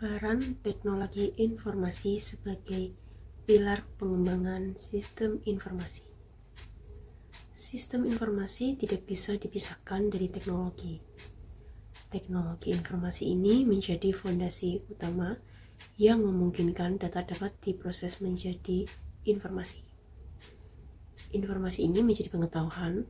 Peran teknologi informasi sebagai pilar pengembangan sistem informasi. Sistem informasi tidak bisa dipisahkan dari teknologi. Teknologi informasi ini menjadi fondasi utama yang memungkinkan data dapat diproses menjadi informasi. Informasi ini menjadi pengetahuan,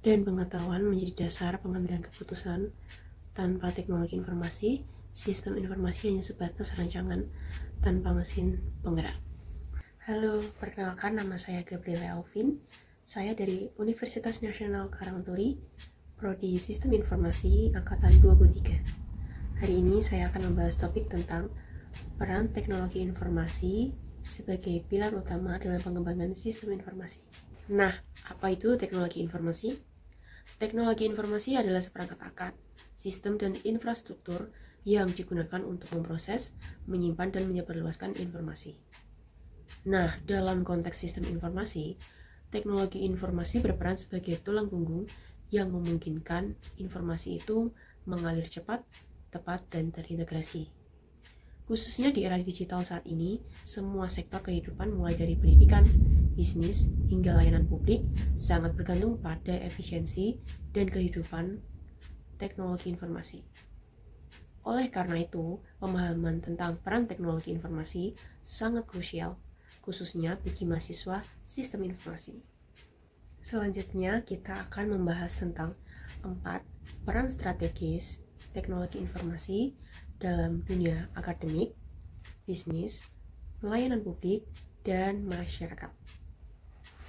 dan pengetahuan menjadi dasar pengambilan keputusan. Tanpa teknologi informasi, sistem informasi hanya sebatas rancangan tanpa mesin penggerak. Halo, perkenalkan, nama saya Gabriela Alvin. Saya dari Universitas Nasional Karangturi, Prodi Sistem Informasi Angkatan 23. Hari ini saya akan membahas topik tentang peran teknologi informasi sebagai pilar utama dalam pengembangan sistem informasi. Nah, apa itu teknologi informasi? Teknologi informasi adalah seperangkat alat, sistem dan infrastruktur yang digunakan untuk memproses, menyimpan, dan menyebarluaskan informasi. Nah, dalam konteks sistem informasi, teknologi informasi berperan sebagai tulang punggung yang memungkinkan informasi itu mengalir cepat, tepat, dan terintegrasi. Khususnya di era digital saat ini, semua sektor kehidupan mulai dari pendidikan, bisnis, hingga layanan publik sangat bergantung pada efisiensi dan kehidupan teknologi informasi. Oleh karena itu, pemahaman tentang peran teknologi informasi sangat krusial, khususnya bagi mahasiswa sistem informasi. Selanjutnya, kita akan membahas tentang 4 peran strategis teknologi informasi dalam dunia akademik, bisnis, pelayanan publik, dan masyarakat.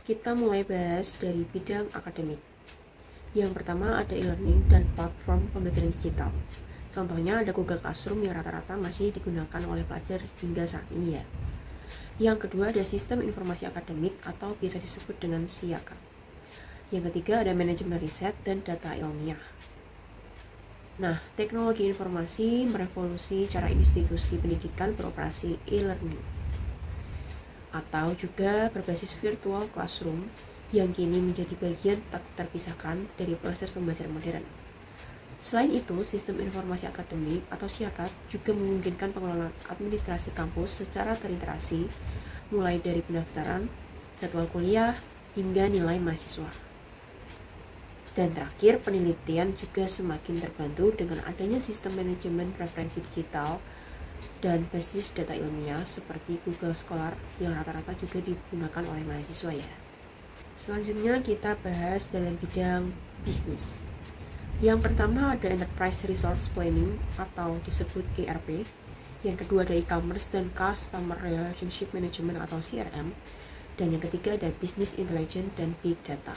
Kita mulai bahas dari bidang akademik. Yang pertama ada e-learning dan platform pembelajaran digital. Contohnya ada Google Classroom yang rata-rata masih digunakan oleh pelajar hingga saat ini ya. Yang kedua ada sistem informasi akademik atau biasa disebut dengan SIAKA. Yang ketiga ada manajemen riset dan data ilmiah. Nah, teknologi informasi merevolusi cara institusi pendidikan beroperasi e-learning atau juga berbasis virtual classroom yang kini menjadi bagian tak terpisahkan dari proses pembelajaran modern. Selain itu, sistem informasi akademik atau SIAKA juga memungkinkan pengelolaan administrasi kampus secara terintegrasi, mulai dari pendaftaran, jadwal kuliah, hingga nilai mahasiswa. Dan terakhir, penelitian juga semakin terbantu dengan adanya sistem manajemen referensi digital dan basis data ilmiah seperti Google Scholar yang rata-rata juga digunakan oleh mahasiswa ya. Selanjutnya kita bahas dalam bidang bisnis. Yang pertama ada Enterprise Resource Planning atau disebut ERP. Yang kedua ada e-commerce dan Customer Relationship Management atau CRM. Dan yang ketiga ada Business Intelligence dan Big Data.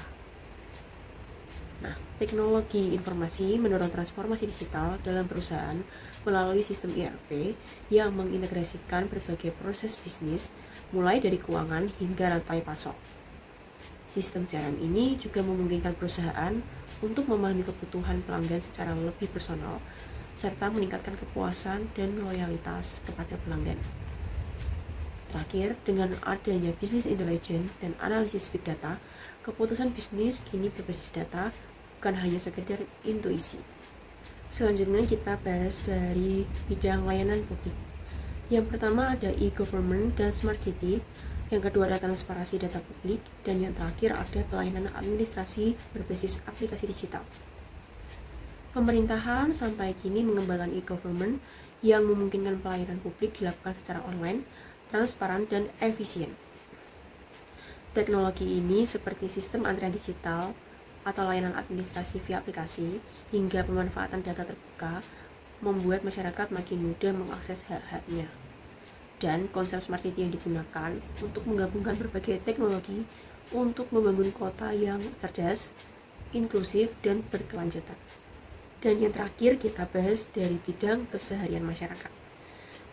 Nah, teknologi informasi mendorong transformasi digital dalam perusahaan melalui sistem ERP yang mengintegrasikan berbagai proses bisnis mulai dari keuangan hingga rantai pasok. Sistem CRM ini juga memungkinkan perusahaan untuk memahami kebutuhan pelanggan secara lebih personal serta meningkatkan kepuasan dan loyalitas kepada pelanggan. Terakhir, dengan adanya Business Intelligence dan analisis Big Data, keputusan bisnis kini berbasis data, bukan hanya sekedar intuisi. Selanjutnya kita bahas dari bidang layanan publik. Yang pertama ada e-government dan smart city, yang kedua ada transparansi data publik, dan yang terakhir ada pelayanan administrasi berbasis aplikasi digital. Pemerintahan sampai kini mengembangkan e-government yang memungkinkan pelayanan publik dilakukan secara online, transparan, dan efisien. Teknologi ini seperti sistem antrian digital atau layanan administrasi via aplikasi hingga pemanfaatan data terbuka membuat masyarakat makin mudah mengakses hak-haknya. Dan konsep smart city yang digunakan untuk menggabungkan berbagai teknologi untuk membangun kota yang cerdas, inklusif, dan berkelanjutan. Dan yang terakhir kita bahas dari bidang keseharian masyarakat.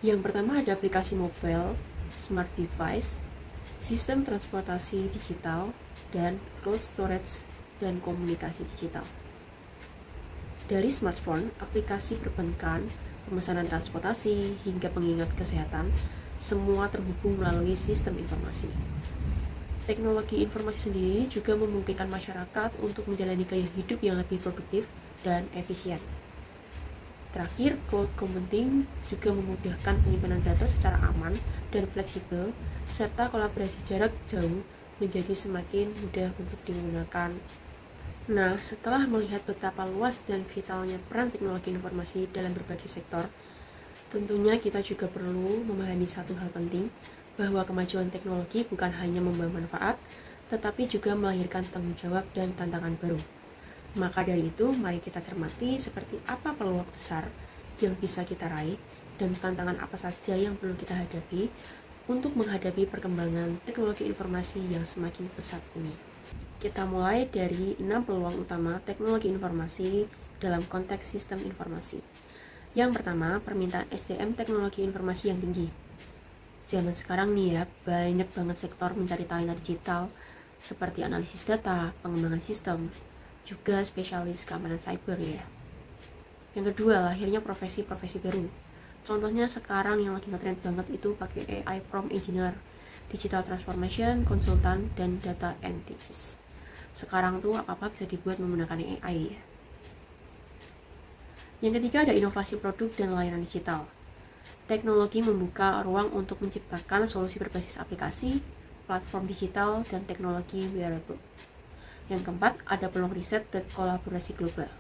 Yang pertama ada aplikasi mobile, smart device, sistem transportasi digital, dan cloud storage dan komunikasi digital. Dari smartphone, aplikasi perbankan, pemesanan transportasi, hingga pengingat kesehatan, semua terhubung melalui sistem informasi. Teknologi informasi sendiri juga memungkinkan masyarakat untuk menjalani gaya hidup yang lebih produktif dan efisien. Terakhir, cloud computing juga memudahkan penyimpanan data secara aman dan fleksibel, serta kolaborasi jarak jauh menjadi semakin mudah untuk digunakan. Nah, setelah melihat betapa luas dan vitalnya peran teknologi informasi dalam berbagai sektor, tentunya kita juga perlu memahami satu hal penting, bahwa kemajuan teknologi bukan hanya membawa manfaat, tetapi juga melahirkan tanggung jawab dan tantangan baru. Maka dari itu, mari kita cermati seperti apa peluang besar yang bisa kita raih dan tantangan apa saja yang perlu kita hadapi untuk menghadapi perkembangan teknologi informasi yang semakin pesat ini. Kita mulai dari 6 peluang utama teknologi informasi dalam konteks sistem informasi. Yang pertama, permintaan SDM teknologi informasi yang tinggi. Zaman sekarang nih ya, banyak banget sektor mencari talenta digital seperti analisis data, pengembangan sistem, juga spesialis keamanan cyber ya. Yang kedua, lahirnya profesi-profesi baru. Contohnya sekarang yang lagi ngetrend banget itu pakai AI prompt engineer, digital transformation, konsultan, dan data analytics. Sekarang tuh apa-apa bisa dibuat menggunakan AI ya. Yang ketiga, ada inovasi produk dan layanan digital. Teknologi membuka ruang untuk menciptakan solusi berbasis aplikasi, platform digital, dan teknologi wearable. Yang keempat, ada peluang riset dan kolaborasi global.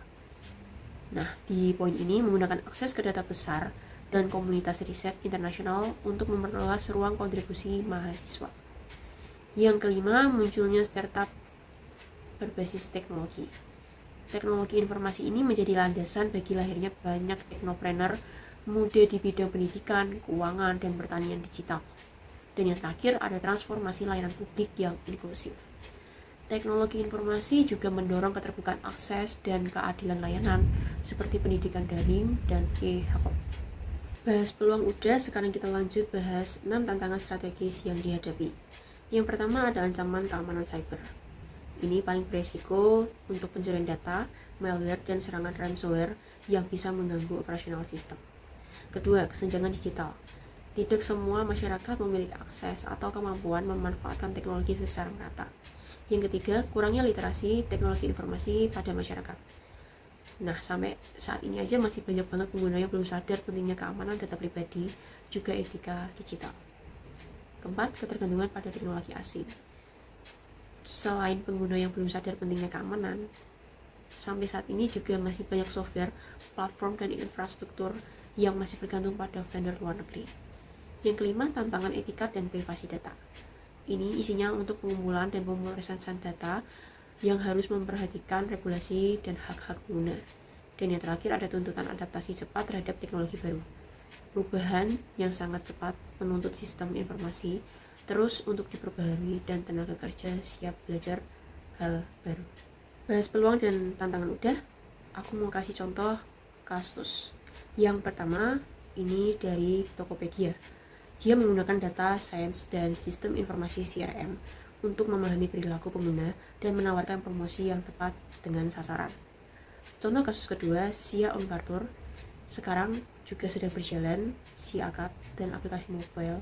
Nah, di poin ini menggunakan akses ke data besar dan komunitas riset internasional untuk memperluas ruang kontribusi mahasiswa. Yang kelima, munculnya startup berbasis teknologi. Teknologi informasi ini menjadi landasan bagi lahirnya banyak teknopreneur muda di bidang pendidikan, keuangan, dan pertanian digital. Dan yang terakhir, ada transformasi layanan publik yang inklusif. Teknologi informasi juga mendorong keterbukaan akses dan keadilan layanan seperti pendidikan daring dan e-health. Bahas peluang udah, sekarang kita lanjut bahas 6 tantangan strategis yang dihadapi. Yang pertama ada ancaman keamanan cyber. Ini paling beresiko untuk pencurian data, malware, dan serangan ransomware yang bisa mengganggu operasional sistem. Kedua, kesenjangan digital. Tidak semua masyarakat memiliki akses atau kemampuan memanfaatkan teknologi secara merata. Yang ketiga, kurangnya literasi teknologi informasi pada masyarakat. Nah, sampai saat ini aja masih banyak banget pengguna yang belum sadar pentingnya keamanan data pribadi, juga etika digital. Keempat, ketergantungan pada teknologi asing. Selain pengguna yang belum sadar pentingnya keamanan, sampai saat ini juga masih banyak software, platform, dan infrastruktur yang masih bergantung pada vendor luar negeri. Yang kelima, tantangan etika dan privasi data. Ini isinya untuk pengumpulan dan pemrosesan data yang harus memperhatikan regulasi dan hak-hak pengguna. Dan yang terakhir, ada tuntutan adaptasi cepat terhadap teknologi baru. Perubahan yang sangat cepat menuntut sistem informasi terus untuk diperbaharui dan tenaga kerja siap belajar hal baru. Bahas peluang dan tantangan udah, aku mau kasih contoh kasus. Yang pertama, ini dari Tokopedia. Dia menggunakan data science dan sistem informasi CRM untuk memahami perilaku pengguna dan menawarkan promosi yang tepat dengan sasaran. Contoh kasus kedua, Sia Unkartur. Sekarang juga sedang berjalan Siakad dan aplikasi mobile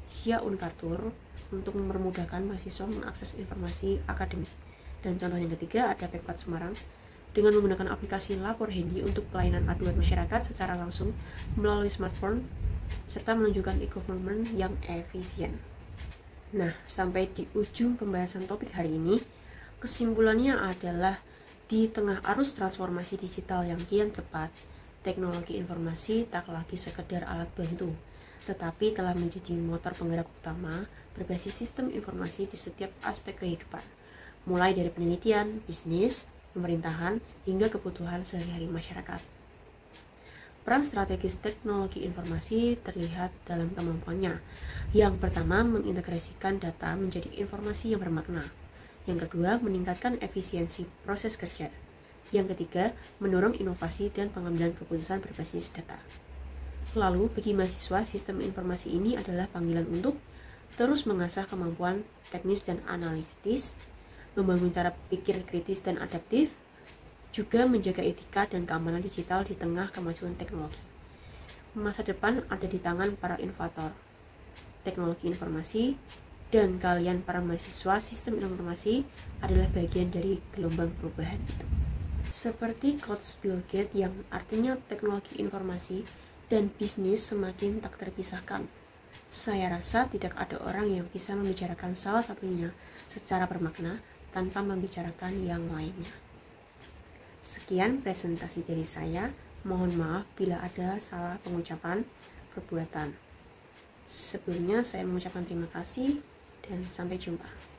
Sia Unkartur untuk mempermudahkan mahasiswa mengakses informasi akademik. Dan contoh yang ketiga ada Pemkot Semarang dengan menggunakan aplikasi Lapor Handy untuk pelayanan aduan masyarakat secara langsung melalui smartphone serta menunjukkan e-government yang efisien. Nah, sampai di ujung pembahasan topik hari ini, kesimpulannya adalah di tengah arus transformasi digital yang kian cepat, teknologi informasi tak lagi sekedar alat bantu, tetapi telah menjadi motor penggerak utama berbasis sistem informasi di setiap aspek kehidupan, mulai dari penelitian, bisnis, pemerintahan, hingga kebutuhan sehari-hari masyarakat. Peran strategis teknologi informasi terlihat dalam kemampuannya. Yang pertama, mengintegrasikan data menjadi informasi yang bermakna. Yang kedua, meningkatkan efisiensi proses kerja. Yang ketiga, mendorong inovasi dan pengambilan keputusan berbasis data. Lalu, bagi mahasiswa, sistem informasi ini adalah panggilan untuk terus mengasah kemampuan teknis dan analitis, membangun cara pikir kritis dan adaptif, juga menjaga etika dan keamanan digital di tengah kemajuan teknologi. Masa depan ada di tangan para inovator teknologi informasi, dan kalian para mahasiswa sistem informasi adalah bagian dari gelombang perubahan itu. Seperti quotes Bill Gates yang artinya teknologi informasi dan bisnis semakin tak terpisahkan. Saya rasa tidak ada orang yang bisa membicarakan salah satunya secara bermakna tanpa membicarakan yang lainnya. Sekian presentasi dari saya. Mohon maaf bila ada salah pengucapan perbuatan. Sebelumnya saya mengucapkan terima kasih dan sampai jumpa.